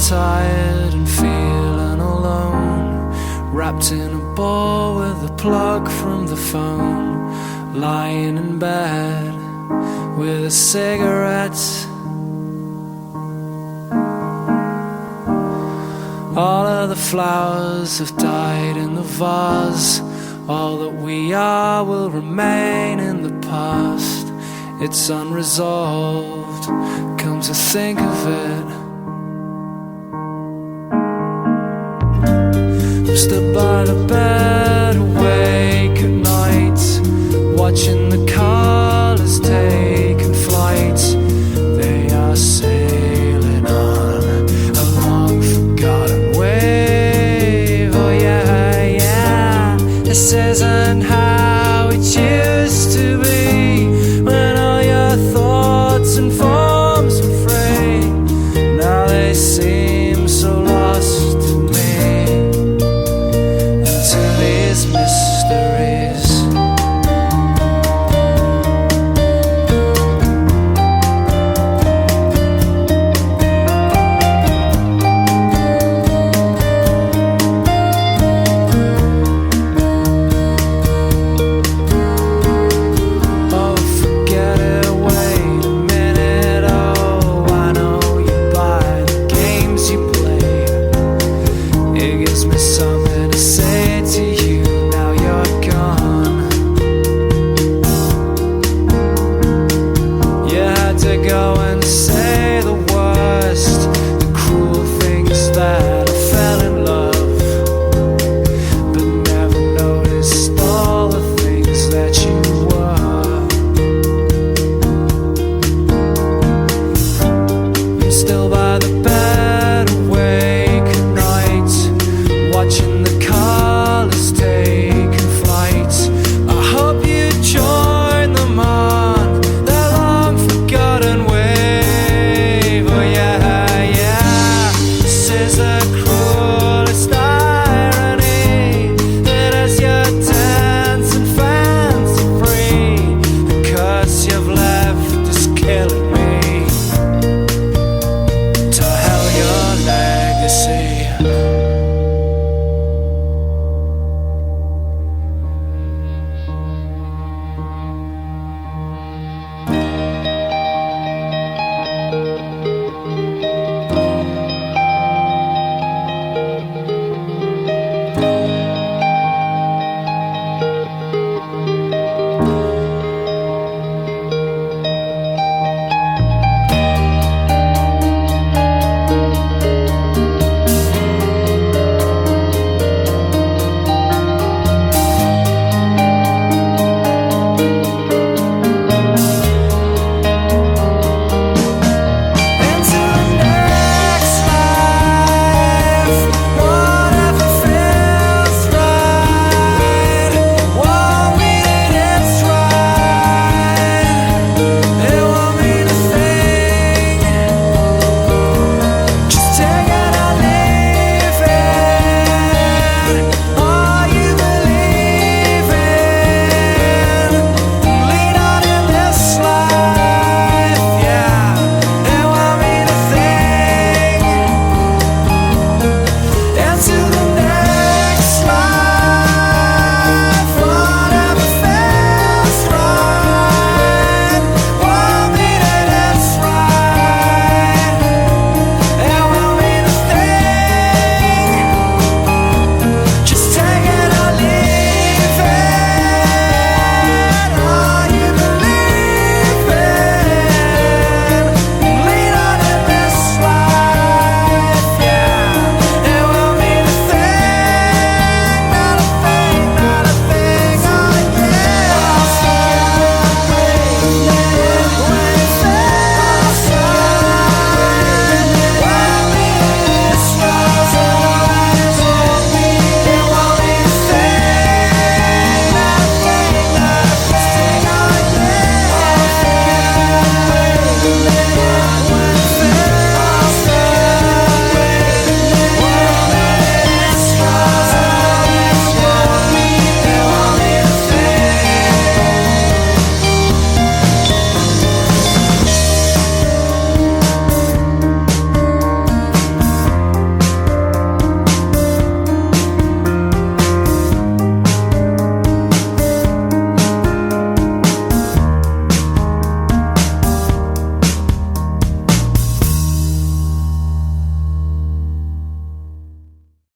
tired and feeling alone, wrapped in a ball with a plug from the phone, lying in bed with a cigarette. All of the flowers have died in the vase. All that we are will remain in the past. It's unresolved, come to think of it. I'm stood by the bed, awake at night, watching the colours taking flight. They are sailing on a long forgotten wave. Oh yeah, yeah. This isn't how it used to be, when all your thoughts and forms were free. Now they seem so lost to me, and to these mysteries. Something to say to you, now you're gone. You had to go and say the worst, the cruel things that I fell in love, but never noticed all the things that you were. I'm still by the bed, awake at night, watching the colours taking flight. I hope you join them on their long forgotten wave. Oh yeah, yeah. This is the cruelest irony, that as you're dancing fancy free, the curse you've left is killing me. To hell your legacy.